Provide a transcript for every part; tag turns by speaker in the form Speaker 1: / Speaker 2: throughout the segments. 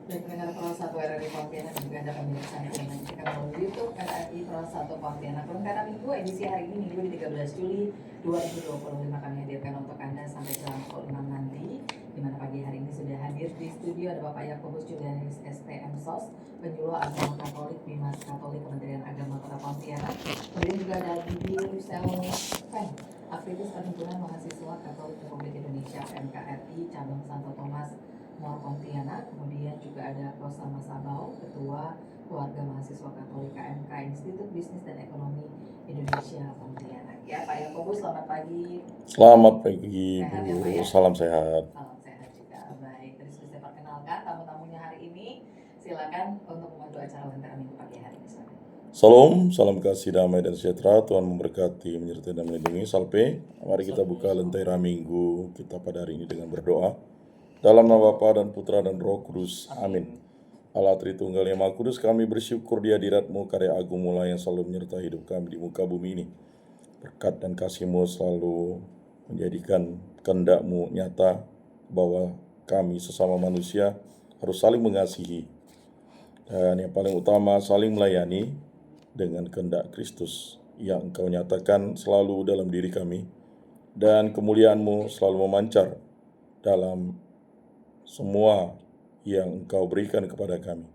Speaker 1: Dan pendengar Pro 1 RRI Pontianak juga dapat menyaksikan tayangan kita melalui YouTube RRI Pro 1 Pontianak. Lengkap Minggu edisi hari ini Minggu di 13 Juli 2025 kami hadirkan untuk Anda sampai jam pukul 6 nanti. Di mana pagi hari ini sudah hadir di studio ada Bapak Yakobus Julianus STM SOS, penyuluh agama Katolik Bimas Katolik Kementerian Agama Kota Pontianak. Kemudian juga ada Bibi Lucel Pen, aktivis perhimpunan mahasiswa Katolik Republik Indonesia MKRI cabang Santo Thomas Mor Pontianak. Kemudian juga ada Rosa Masabau, Ketua Keluarga Mahasiswa Katolik KMK Institut Bisnis dan Ekonomi Indonesia Pontianak. Ya Pak Yakobus, selamat pagi.
Speaker 2: Selamat pagi
Speaker 1: Sehat
Speaker 2: Bu,
Speaker 1: ya, Pak, ya?
Speaker 2: salam sehat.
Speaker 1: Salam sehat juga. Baik, terus saya perkenalkan tamu-tamunya hari ini. Silakan untuk membantu acara Lentera Minggu pagi hari ini.
Speaker 2: Salam, salam kasih, damai dan sejahtera. Tuhan memberkati, menyertai dan melindungi. Salve. Mari kita buka Lentera Minggu kita pada hari ini dengan berdoa. Dalam nama Bapa dan Putra dan Roh Kudus. Amin. Allah Tritunggal yang Maha Kudus, kami bersyukur di hadirat-Mu, karya agung-Mu lah yang selalu menyertai hidup kami di muka bumi ini. Berkat dan kasih-Mu selalu menjadikan kehendak-Mu nyata bahwa kami sesama manusia harus saling mengasihi. Dan yang paling utama, saling melayani dengan kehendak Kristus yang Engkau nyatakan selalu dalam diri kami. Dan kemuliaan-Mu selalu memancar dalam semua yang Engkau berikan kepada kami.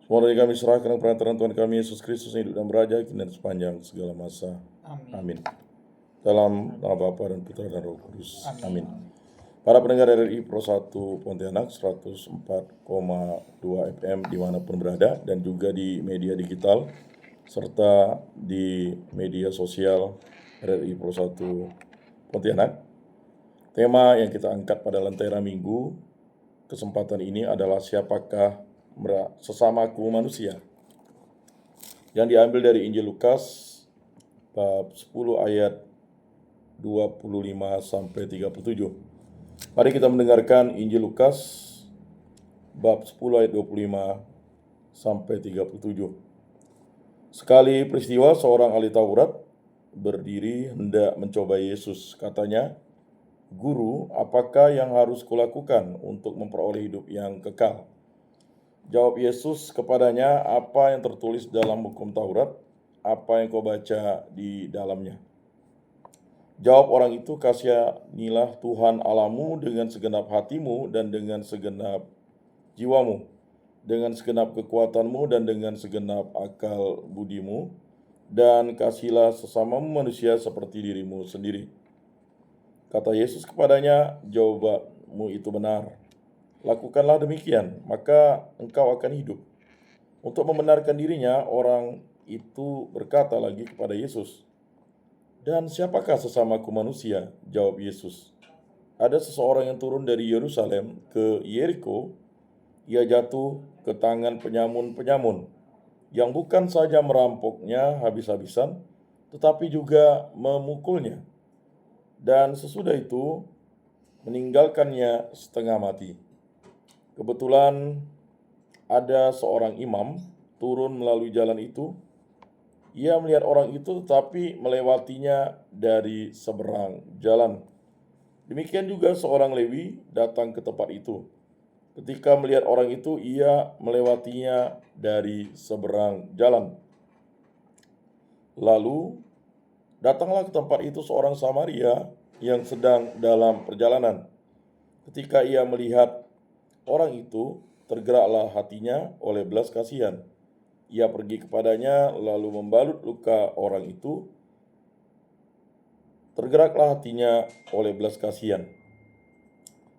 Speaker 2: Semua dari kami serahkan kepada Tuhan kami Yesus Kristus yang hidup dan beraja kini dan sepanjang segala masa. Amin. Dalam nama Bapa dan Putra dan Roh Kudus. Amin. Para pendengar RRI Pro 1 Pontianak 104,2 FM dimanapun berada, dan juga di media digital serta di media sosial RRI Pro 1 Pontianak. Tema yang kita angkat pada Lentera Minggu kesempatan ini adalah siapakah sesamaku manusia, yang diambil dari Injil Lukas bab 10 ayat 25 sampai 37. Mari kita mendengarkan Injil Lukas bab 10 ayat 25 sampai 37. Sekali peristiwa seorang ahli Taurat berdiri hendak mencoba Yesus. Katanya, "Guru, apakah yang harus kulakukan untuk memperoleh hidup yang kekal?" Jawab Yesus kepadanya, "Apa yang tertulis dalam hukum Taurat? Apa yang kau baca di dalamnya?" Jawab orang itu, "Kasihanilah Tuhan Allahmu dengan segenap hatimu dan dengan segenap jiwamu, dengan segenap kekuatanmu dan dengan segenap akal budimu, dan kasihilah sesamamu manusia seperti dirimu sendiri." Kata Yesus kepadanya, "Jawabanmu itu benar. Lakukanlah demikian, maka engkau akan hidup." Untuk membenarkan dirinya, orang itu berkata lagi kepada Yesus, "Dan siapakah sesamaku manusia?" Jawab Yesus, "Ada seseorang yang turun dari Yerusalem ke Yeriko. Ia jatuh ke tangan penyamun-penyamun, yang bukan saja merampoknya habis-habisan, tetapi juga memukulnya. Dan sesudah itu meninggalkannya setengah mati. Kebetulan ada seorang imam turun melalui jalan itu. Ia melihat orang itu tetapi melewatinya dari seberang jalan. Demikian juga seorang Lewi datang ke tempat itu. Ketika melihat orang itu, ia melewatinya dari seberang jalan. Lalu datanglah ke tempat itu seorang Samaria yang sedang dalam perjalanan. Ketika ia melihat orang itu, tergeraklah hatinya oleh belas kasihan. Ia pergi kepadanya lalu membalut luka orang itu. Tergeraklah hatinya oleh belas kasihan.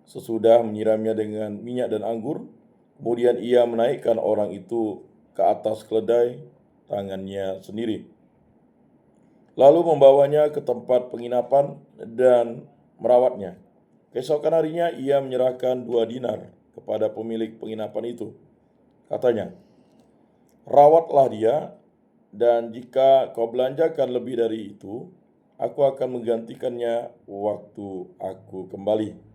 Speaker 2: Sesudah menyiramnya dengan minyak dan anggur, kemudian ia menaikkan orang itu ke atas keledai tangannya sendiri, lalu membawanya ke tempat penginapan dan merawatnya. Keesokan harinya ia menyerahkan 2 dinar kepada pemilik penginapan itu. Katanya, "Rawatlah dia, dan jika kau belanjakan lebih dari itu, aku akan menggantikannya waktu aku kembali."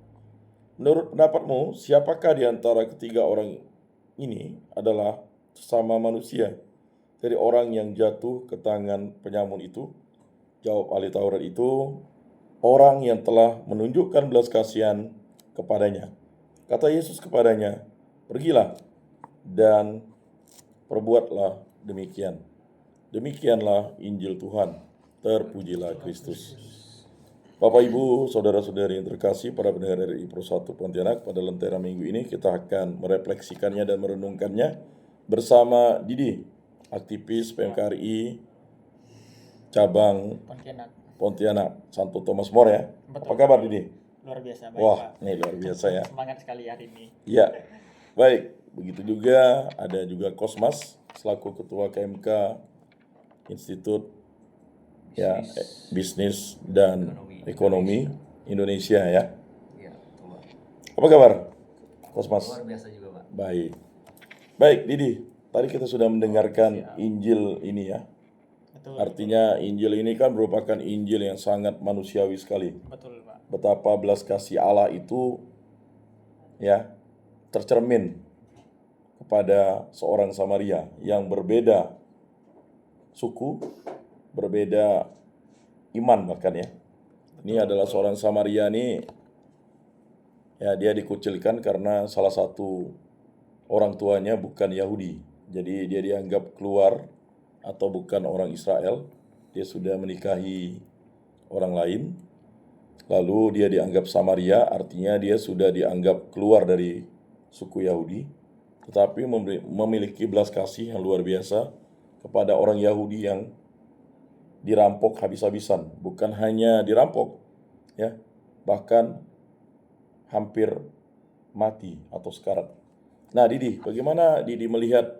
Speaker 2: Menurut pendapatmu, siapakah di antara ketiga orang ini adalah sesama manusia dari orang yang jatuh ke tangan penyamun itu? Jawab ahli Taurat itu, "Orang yang telah menunjukkan belas kasihan kepadanya." Kata Yesus kepadanya, Pergilah dan perbuatlah demikian. Demikianlah Injil Tuhan. Terpujilah Kristus. Bapak, Ibu, Saudara-saudari yang terkasih, para pendengar RRI Pro 1 Pontianak, pada lentera minggu ini kita akan merefleksikannya dan merenungkannya bersama Didi, aktivis PMKRI cabang Pontianak, Santo Thomas More ya.
Speaker 3: Betul.
Speaker 2: Apa kabar Didi?
Speaker 3: Luar biasa, baik
Speaker 2: Wah,
Speaker 3: Pak.
Speaker 2: ini luar biasa ya.
Speaker 3: Semangat sekali hari ini.
Speaker 2: Ya, baik. Begitu juga ada juga Kosmas selaku Ketua KMK Institut Bisnis dan Ekonomi Indonesia ya.
Speaker 4: Iya, betul, Pak.
Speaker 2: Apa kabar Kosmas?
Speaker 4: Luar biasa juga, Pak.
Speaker 2: Baik. Baik, Didi. Tadi kita sudah mendengarkan Injil ini ya.
Speaker 3: Betul.
Speaker 2: Artinya Injil ini kan merupakan Injil yang sangat manusiawi sekali.
Speaker 3: Betul, Pak.
Speaker 2: Betapa belas kasih Allah itu ya tercermin kepada seorang Samaria yang berbeda suku, berbeda iman bahkan ya. Ini adalah seorang Samaria nih ya, dia dikucilkan karena salah satu orang tuanya bukan Yahudi. Jadi dia dianggap keluar atau bukan orang Israel. Dia sudah menikahi orang lain. Lalu dia dianggap Samaria, artinya dia sudah dianggap keluar dari suku Yahudi, tetapi memiliki belas kasih yang luar biasa kepada orang Yahudi yang dirampok habis-habisan. Bukan hanya dirampok, ya, bahkan hampir mati atau sekarat. Nah, Didi, bagaimana Didi melihat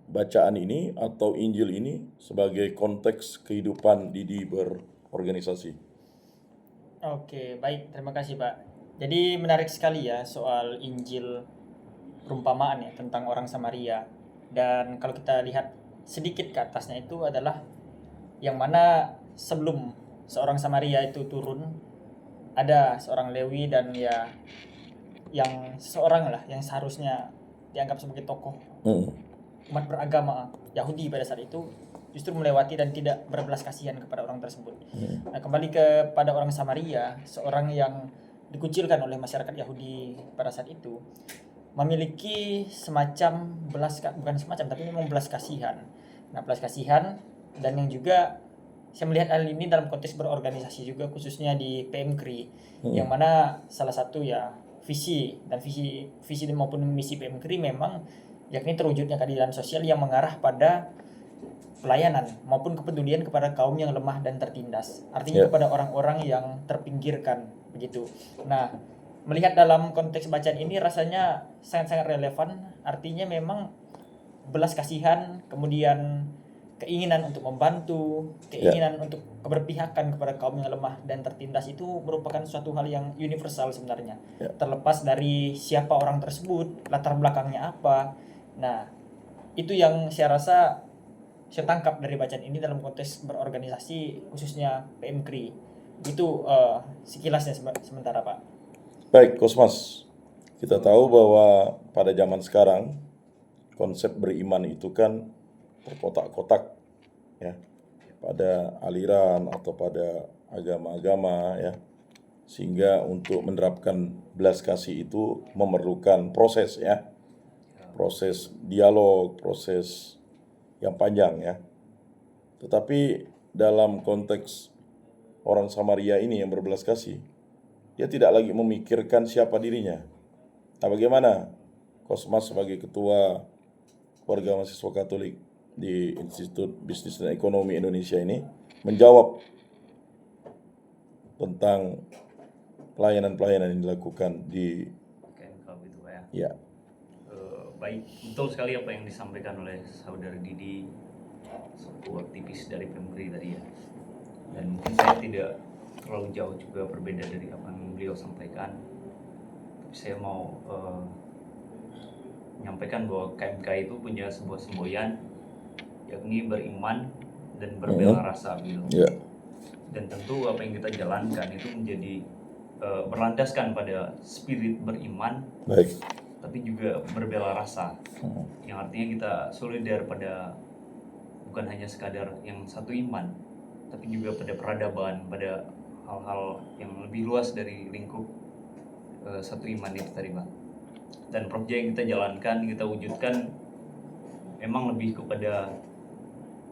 Speaker 2: bacaan ini atau Injil ini sebagai konteks kehidupan Didi berorganisasi?
Speaker 3: Oke, baik. Terima kasih, Pak. Jadi menarik sekali ya soal Injil perumpamaan ya tentang orang Samaria. Dan kalau kita lihat sedikit ke atasnya itu adalah yang mana sebelum seorang Samaria itu turun, ada seorang Lewi dan ya yang seorang lah yang seharusnya dianggap sebagai tokoh umat beragama Yahudi pada saat itu justru melewati dan tidak berbelas kasihan kepada orang tersebut. Nah, kembali kepada orang Samaria, seorang yang dikucilkan oleh masyarakat Yahudi pada saat itu, memiliki semacam bukan semacam tapi memang belas kasihan. Nah, belas kasihan dan yang juga saya melihat hal ini dalam konteks berorganisasi juga, khususnya di PMKRI, yang mana salah satu ya visi maupun misi PMKRI memang yakni terwujudnya keadilan sosial yang mengarah pada pelayanan maupun kepedulian kepada kaum yang lemah dan tertindas. Artinya kepada orang-orang yang terpinggirkan begitu. Nah, melihat dalam konteks bacaan ini rasanya sangat-sangat relevan. Artinya memang belas kasihan, kemudian keinginan untuk membantu, keinginan untuk keberpihakan kepada kaum yang lemah dan tertindas itu merupakan suatu hal yang universal sebenarnya. Terlepas dari siapa orang tersebut, latar belakangnya apa. Nah, itu yang saya rasa saya tangkap dari bacaan ini dalam konteks berorganisasi khususnya PMKRI. Itu sekilasnya sementara, Pak.
Speaker 2: Baik, Kosmas. Kita tahu bahwa pada zaman sekarang konsep beriman itu kan terkotak-kotak ya, pada aliran atau pada agama-agama ya. Sehingga untuk menerapkan belas kasih itu memerlukan proses ya. Proses dialog, proses yang panjang ya. Tetapi dalam konteks orang Samaria ini yang berbelas kasih, dia tidak lagi memikirkan siapa dirinya. Nah, bagaimana Kosmas sebagai ketua keluarga mahasiswa Katolik di Institut Bisnis dan Ekonomi Indonesia ini menjawab tentang pelayanan-pelayanan yang dilakukan di
Speaker 4: KMK itu, Pak ya.
Speaker 2: Ya.
Speaker 4: Baik, betul sekali apa yang disampaikan oleh saudara Didi, satu aktivis dari PMKRI tadi ya. Dan mungkin saya tidak terlalu jauh juga berbeda dari apa yang beliau sampaikan. Tapi saya mau menyampaikan bahwa KMK itu punya sebuah semboyan, yakni beriman dan berbela rasa gitu. Dan tentu apa yang kita jalankan itu menjadi berlandaskan pada spirit beriman.
Speaker 2: Baik.
Speaker 4: Tapi juga berbela rasa, yang artinya kita solidar pada bukan hanya sekadar yang satu iman, tapi juga pada peradaban, pada hal-hal yang lebih luas dari lingkup satu iman itu tadi, Pak. Dan proyek yang kita jalankan, kita wujudkan memang lebih kepada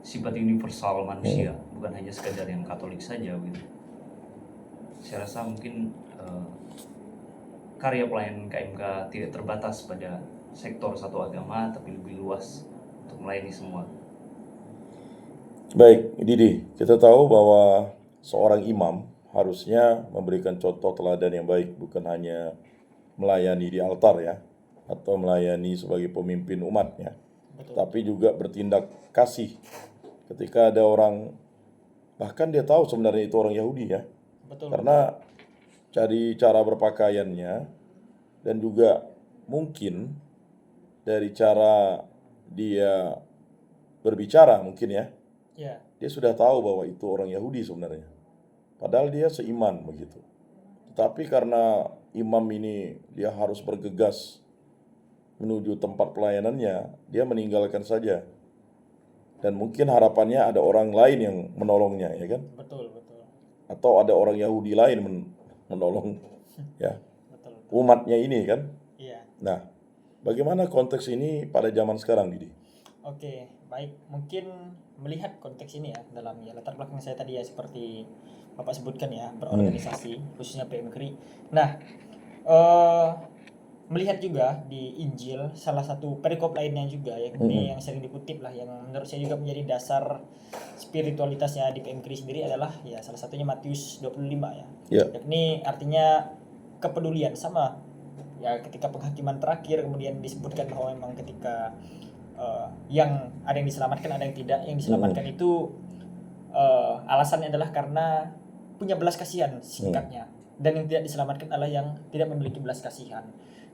Speaker 4: sifat universal manusia, bukan hanya sekadar yang Katolik saja gitu. Saya rasa mungkin karya pelayanan KMK tidak terbatas pada sektor satu agama, tapi lebih luas untuk melayani semua.
Speaker 2: Baik, Didi, kita tahu bahwa seorang imam harusnya memberikan contoh teladan yang baik, bukan hanya melayani di altar ya, atau melayani sebagai pemimpin umatnya,
Speaker 3: Betul.
Speaker 2: tapi juga bertindak kasih ketika ada orang, bahkan dia tahu sebenarnya itu orang Yahudi ya,
Speaker 3: Betul.
Speaker 2: karena dari cara berpakaiannya dan juga mungkin dari cara dia berbicara mungkin ya,
Speaker 3: Ya,
Speaker 2: dia sudah tahu bahwa itu orang Yahudi sebenarnya. Padahal dia seiman begitu. Tetapi karena imam ini dia harus bergegas menuju tempat pelayanannya, dia meninggalkan saja. Dan mungkin harapannya ada orang lain yang menolongnya, ya kan?
Speaker 3: betul, betul.
Speaker 2: Atau ada orang Yahudi lain menolong ya
Speaker 3: Betul.
Speaker 2: umatnya ini kan.
Speaker 3: Iya.
Speaker 2: Nah, bagaimana konteks ini pada zaman sekarang, Didi?
Speaker 3: Oke, baik. Mungkin melihat konteks ini ya dalam ya latar belakang saya tadi ya seperti Bapak sebutkan ya berorganisasi khususnya PMKRI. Nah, melihat juga di Injil salah satu perikop lainnya juga yang ini yang sering dikutip lah yang menurut saya juga menjadi dasar spiritualitasnya di PMKRI sendiri adalah ya salah satunya Matius 25 ya.
Speaker 2: Ya.
Speaker 3: Yakni artinya kepedulian sama ya ketika penghakiman terakhir kemudian disebutkan bahwa memang ketika yang ada yang diselamatkan ada yang tidak, yang diselamatkan itu alasannya adalah karena punya belas kasihan singkatnya, dan yang tidak diselamatkan adalah yang tidak memiliki belas kasihan.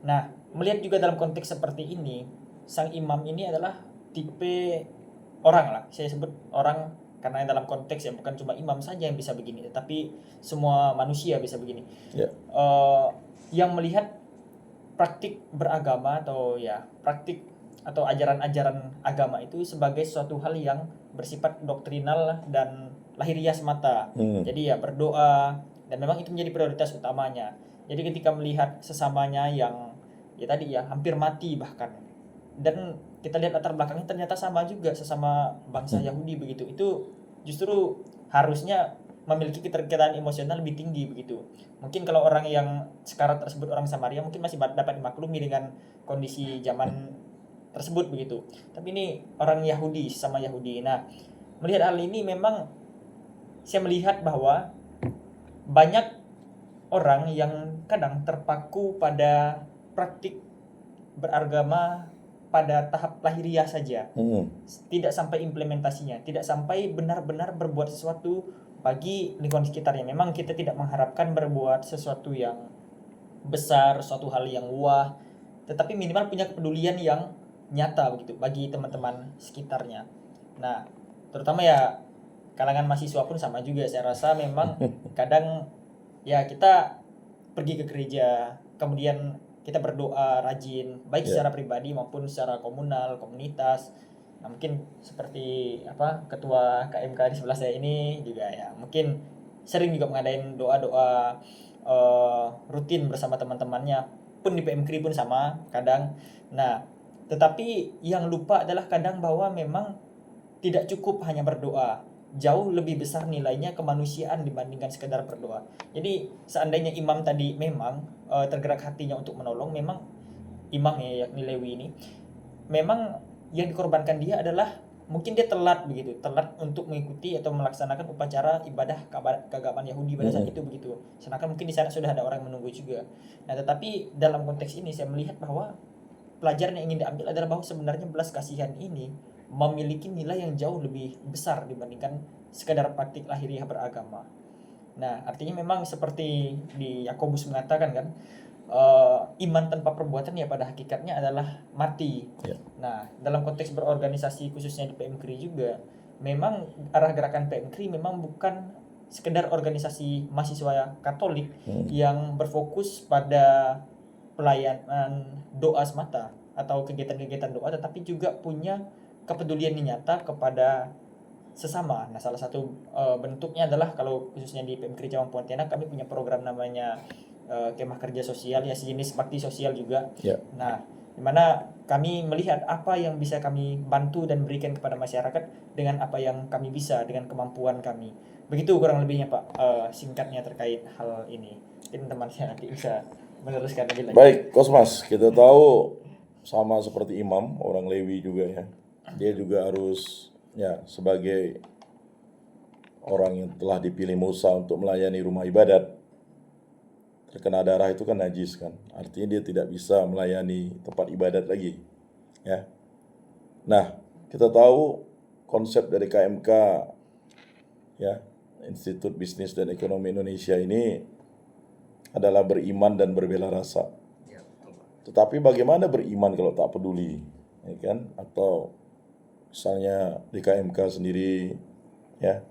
Speaker 3: Nah, melihat juga dalam konteks seperti ini, sang imam ini adalah tipe orang lah, saya sebut orang karena dalam konteks ya bukan cuma imam saja yang bisa begini, tetapi semua manusia bisa begini.
Speaker 2: Ya.
Speaker 3: Yang melihat praktik beragama atau ya praktik atau ajaran-ajaran agama itu sebagai suatu hal yang bersifat doktrinal dan lahiriah semata. Jadi ya berdoa dan memang itu menjadi prioritas utamanya. Jadi ketika melihat sesamanya yang ya tadi ya hampir mati bahkan, dan kita lihat latar belakangnya ternyata sama juga sesama bangsa Yahudi begitu, itu justru harusnya memiliki keterikatan emosional lebih tinggi begitu. Mungkin kalau orang yang sekarang tersebut orang Samaria mungkin masih dapat dimaklumi dengan kondisi zaman tersebut begitu. Tapi ini orang Yahudi sama Yahudi. Nah, melihat hal ini memang saya melihat bahwa banyak orang yang kadang terpaku pada praktik beragama pada tahap lahiriah saja, tidak sampai implementasinya, tidak sampai benar-benar berbuat sesuatu bagi lingkungan sekitarnya. Memang kita tidak mengharapkan berbuat sesuatu yang besar, suatu hal yang wah, tetapi minimal punya kepedulian yang nyata begitu bagi teman-teman sekitarnya. Nah, terutama ya kalangan mahasiswa pun sama juga, saya rasa memang kadang ya kita pergi ke gereja, kemudian kita berdoa rajin, baik secara pribadi maupun secara komunal, komunitas. Nah, mungkin seperti ketua KMK di sebelah saya ini juga ya mungkin sering juga mengadain doa-doa rutin bersama teman-temannya, pun di PMKRI pun sama kadang. Nah, tetapi yang lupa adalah kadang bahwa memang tidak cukup hanya berdoa, jauh lebih besar nilainya kemanusiaan dibandingkan sekedar berdoa. Jadi seandainya imam tadi memang tergerak hatinya untuk menolong, memang imam ya yakni Lewi ini memang yang dikorbankan dia adalah mungkin dia telat begitu, telat untuk mengikuti atau melaksanakan upacara ibadah keagamaan Yahudi pada saat itu begitu. Sedangkan mungkin di sana sudah ada orang yang menunggu juga. Nah, tetapi dalam konteks ini saya melihat bahwa pelajaran yang ingin diambil adalah bahwa sebenarnya belas kasihan ini memiliki nilai yang jauh lebih besar dibandingkan sekadar praktik lahiriah beragama. Nah, artinya memang seperti di Yakobus mengatakan kan, iman tanpa perbuatan ya pada hakikatnya adalah mati. Nah, dalam konteks berorganisasi khususnya di PMKRI juga, memang arah gerakan PMKRI memang bukan sekedar organisasi mahasiswa Katolik yang berfokus pada pelayanan doa semata atau kegiatan-kegiatan doa, tetapi juga punya kepedulian yang nyata kepada sesama. Nah, salah satu bentuknya adalah kalau khususnya di PMKRI Cawang Pontianak kami punya program namanya kemah kerja sosial ya, sejenis bakti sosial juga.
Speaker 2: Ya.
Speaker 3: Nah, di mana kami melihat apa yang bisa kami bantu dan berikan kepada masyarakat dengan apa yang kami bisa, dengan kemampuan kami. Begitu kurang lebihnya Pak, singkatnya terkait hal ini. Mungkin temannya nanti bisa meneruskan lebih lanjut.
Speaker 2: Baik, Kosmas, kita tahu sama seperti imam, orang Lewi juga ya. Dia juga harus ya sebagai orang yang telah dipilih Musa untuk melayani rumah ibadat. Terkena darah itu kan najis kan. Artinya dia tidak bisa melayani tempat ibadat lagi. Ya. Nah, kita tahu konsep dari KMK ya, Institut Bisnis dan Ekonomi Indonesia ini adalah beriman dan berbela rasa.
Speaker 4: Ya, betul, Pak.
Speaker 2: Tetapi bagaimana beriman kalau tak peduli, ya kan? Atau misalnya di KMK sendiri, ya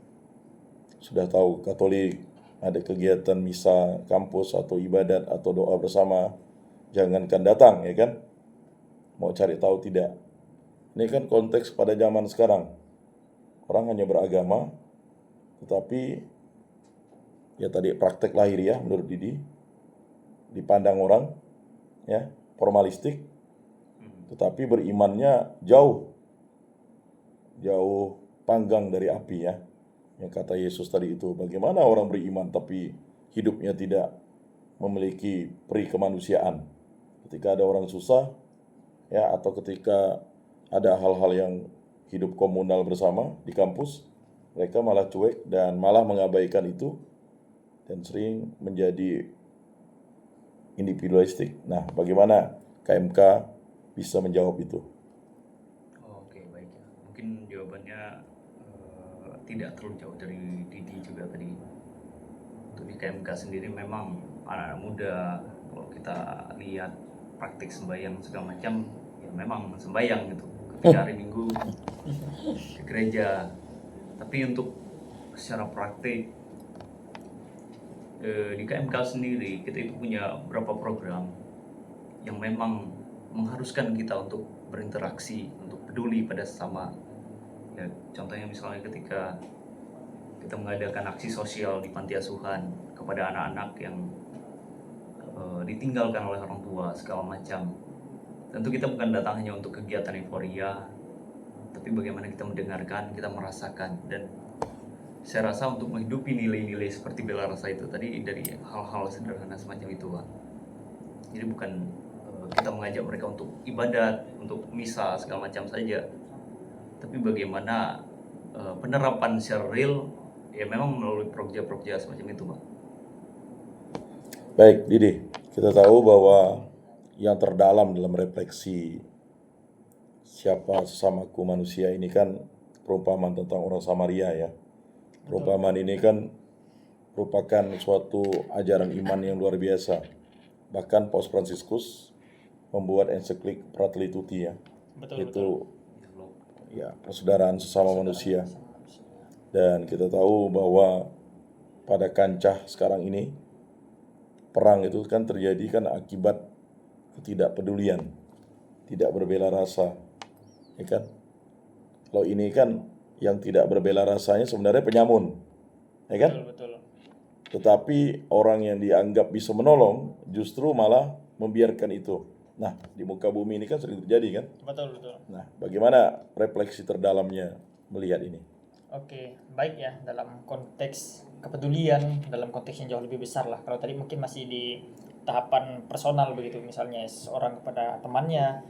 Speaker 2: sudah tahu Katolik ada kegiatan misa kampus atau ibadat atau doa bersama, jangankan datang, ya kan? Mau cari tahu tidak? Ini kan konteks pada zaman sekarang. Orang hanya beragama, tetapi ya tadi praktek lahiriah menurut Didi dipandang orang ya formalistik, tetapi berimannya jauh panggang dari api ya. Yang kata Yesus tadi itu, bagaimana orang beriman tapi hidupnya tidak memiliki peri kemanusiaan. Ketika ada orang susah ya, atau ketika ada hal-hal yang hidup komunal bersama di kampus, mereka malah cuek dan malah mengabaikan itu dan sering menjadi individualistik. Nah, bagaimana KMK bisa menjawab itu?
Speaker 4: Oke, baik ya. Mungkin jawabannya tidak terlalu jauh dari Didi juga tadi. Untuk di KMK sendiri memang anak-anak muda, kalau kita lihat praktik sembahyang segala macam, ya memang sembahyang gitu. Ketika hari Minggu ke gereja. Tapi untuk secara praktik di KMK sendiri kita itu punya beberapa program yang memang mengharuskan kita untuk berinteraksi, untuk peduli pada sesama. Ya, contohnya misalnya ketika kita mengadakan aksi sosial di panti asuhan kepada anak-anak yang ditinggalkan oleh orang tua segala macam. Tentu kita bukan datang hanya untuk kegiatan euforia, tapi bagaimana kita mendengarkan, kita merasakan. Dan saya rasa untuk menghidupi nilai-nilai seperti bela rasa itu tadi dari hal-hal sederhana semacam itu, Pak. Jadi bukan kita mengajak mereka untuk ibadat, untuk misa segala macam saja, tapi bagaimana penerapan secara real ya memang melalui proja-proja semacam itu, Pak.
Speaker 2: Baik, Didi, kita tahu bahwa yang terdalam dalam refleksi siapa sesamaku manusia ini kan perumpamaan tentang orang Samaria ya. Perumpamaan ini kan merupakan suatu ajaran iman yang luar biasa. Bahkan Paus Fransiskus membuat ensiklik Fratelli Tutti ya. Itu ya persaudaraan sesama manusia. Dan kita tahu bahwa pada kancah sekarang ini perang itu kan terjadi kan akibat ketidakpedulian, tidak berbela rasa, ya kan? Kalau ini kan yang tidak berbela rasanya sebenarnya penyamun, ya kan?
Speaker 3: Betul.
Speaker 2: Tetapi orang yang dianggap bisa menolong justru malah membiarkan itu. Nah, di muka bumi ini kan sering terjadi kan?
Speaker 3: Betul.
Speaker 2: Nah, bagaimana refleksi terdalamnya melihat ini?
Speaker 3: Oke, baik ya, dalam konteks kepedulian, dalam konteks yang jauh lebih besar lah. Kalau tadi mungkin masih di tahapan personal begitu, misalnya seorang kepada temannya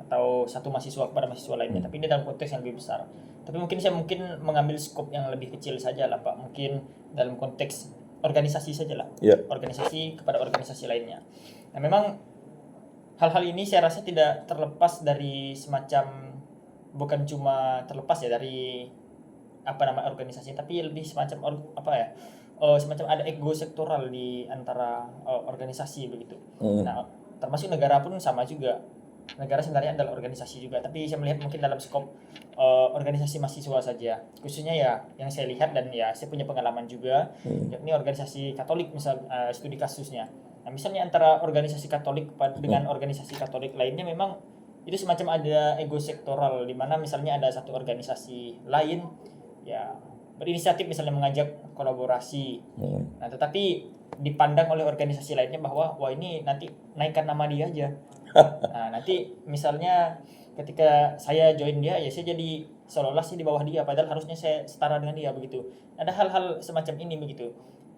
Speaker 3: atau satu mahasiswa kepada mahasiswa lainnya, tapi ini dalam konteks yang lebih besar. Tapi mungkin saya mengambil skop yang lebih kecil saja lah Pak, mungkin dalam konteks organisasi saja lah, organisasi kepada organisasi lainnya. Nah memang hal-hal ini saya rasa tidak terlepas dari semacam, bukan cuma terlepas ya dari organisasi, tapi lebih semacam semacam ada ego sektoral di antara organisasi begitu. Nah, termasuk negara pun sama juga. Negara sebenarnya adalah organisasi juga, tapi saya melihat mungkin dalam skop organisasi mahasiswa saja. Khususnya ya yang saya lihat dan ya saya punya pengalaman juga, yakni organisasi Katolik misal studi kasusnya. Nah, misalnya antara organisasi Katolik dengan organisasi Katolik lainnya memang itu semacam ada ego sektoral di mana misalnya ada satu organisasi lain ya berinisiatif misalnya mengajak kolaborasi.
Speaker 2: Hmm.
Speaker 3: Nah, tetapi dipandang oleh organisasi lainnya bahwa wah ini nanti naikkan nama dia aja. Nah, nanti misalnya ketika saya join dia ya saya jadi seolah-olah sih di bawah dia padahal harusnya saya setara dengan dia begitu. Ada hal-hal semacam ini begitu.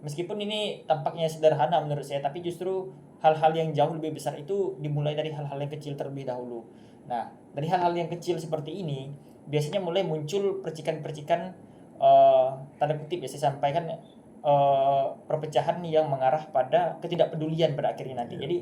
Speaker 3: Meskipun ini tampaknya sederhana menurut saya tapi justru hal-hal yang jauh lebih besar itu dimulai dari hal-hal yang kecil terlebih dahulu. Nah, dari hal-hal yang kecil seperti ini biasanya mulai muncul percikan-percikan tanda kutip ya saya sampaikan perpecahan yang mengarah pada ketidakpedulian pada akhirnya nanti. Jadi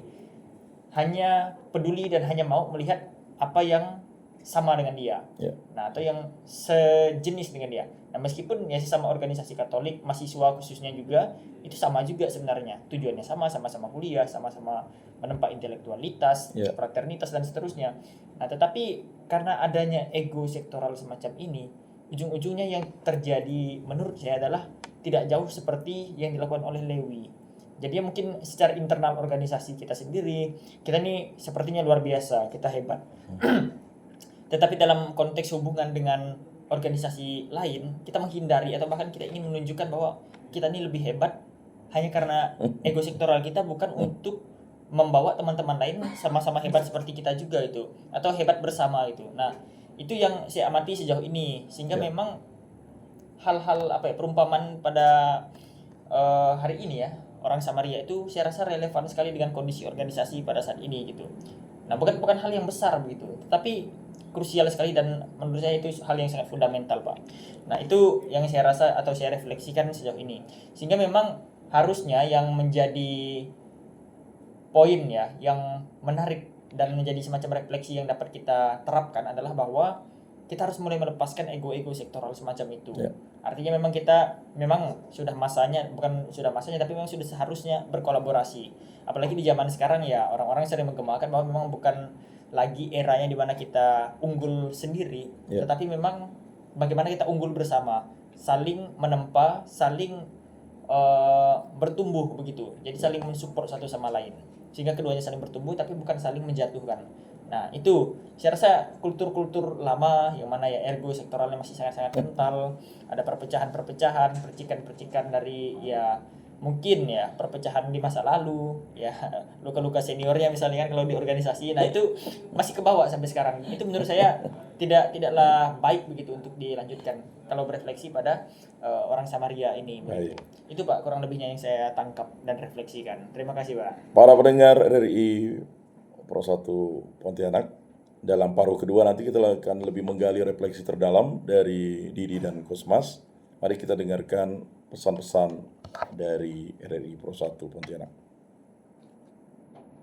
Speaker 3: hanya peduli dan hanya mau melihat apa yang sama dengan dia.
Speaker 2: Ya.
Speaker 3: Nah, atau yang sejenis dengan dia. Nah, meskipun ya sama organisasi Katolik, mahasiswa khususnya juga itu sama juga sebenarnya. Tujuannya sama, sama-sama kuliah, sama-sama menempa intelektualitas,
Speaker 2: Ya.
Speaker 3: fraternitas dan seterusnya. Nah, tetapi karena adanya ego sektoral semacam ini, ujung-ujungnya yang terjadi menurut saya adalah tidak jauh seperti yang dilakukan oleh Lewi. Jadi mungkin secara internal organisasi kita sendiri, kita ini sepertinya luar biasa, kita hebat. Tetapi dalam konteks hubungan dengan organisasi lain, kita menghindari atau bahkan kita ingin menunjukkan bahwa kita ini lebih hebat hanya karena ego sektoral kita bukan untuk membawa teman-teman lain sama-sama hebat seperti kita juga itu atau hebat bersama itu. Nah, itu yang saya amati sejauh ini sehingga
Speaker 2: Ya.
Speaker 3: memang hal-hal perumpamaan pada hari ini ya orang Samaria itu saya rasa relevan sekali dengan kondisi organisasi pada saat ini gitu. Nah, bukan hal yang besar begitu, tapi krusial sekali dan menurut saya itu hal yang sangat fundamental, Pak. Nah, itu yang saya rasa atau saya refleksikan sejauh ini. Sehingga memang harusnya yang menjadi poin ya, yang menarik dan menjadi semacam refleksi yang dapat kita terapkan adalah bahwa kita harus mulai melepaskan ego-ego sektoral semacam itu.
Speaker 2: Ya.
Speaker 3: Artinya memang kita sudah masanya, bukan sudah masanya tapi memang sudah seharusnya berkolaborasi. Apalagi di zaman sekarang ya orang-orang sering menggemakan bahwa memang bukan lagi eranya di mana kita unggul sendiri,
Speaker 2: Ya.
Speaker 3: tetapi memang bagaimana kita unggul bersama, saling menempa, saling bertumbuh begitu. Jadi saling mensupport satu sama lain. Sehingga keduanya saling bertumbuh tapi bukan saling menjatuhkan. Nah, itu saya rasa kultur-kultur lama yang mana ya ego sektoralnya masih sangat-sangat kental, ada perpecahan-perpecahan, percikan-percikan dari ya mungkin ya perpecahan di masa lalu, ya luka-luka seniornya misalnya kan kalau di organisasi. Nah, itu masih kebawa sampai sekarang. Itu menurut saya tidaklah baik begitu untuk dilanjutkan kalau berefleksi pada orang Samaria ini.
Speaker 2: Baik.
Speaker 3: Itu Pak kurang lebihnya yang saya tangkap dan refleksikan. Terima kasih Pak.
Speaker 2: Para pendengar RRI Pro 1 Pontianak, dalam paruh kedua nanti kita akan lebih menggali refleksi terdalam dari Didi dan Kosmas. Mari kita dengarkan pesan-pesan dari RRI Pro 1 Pontianak.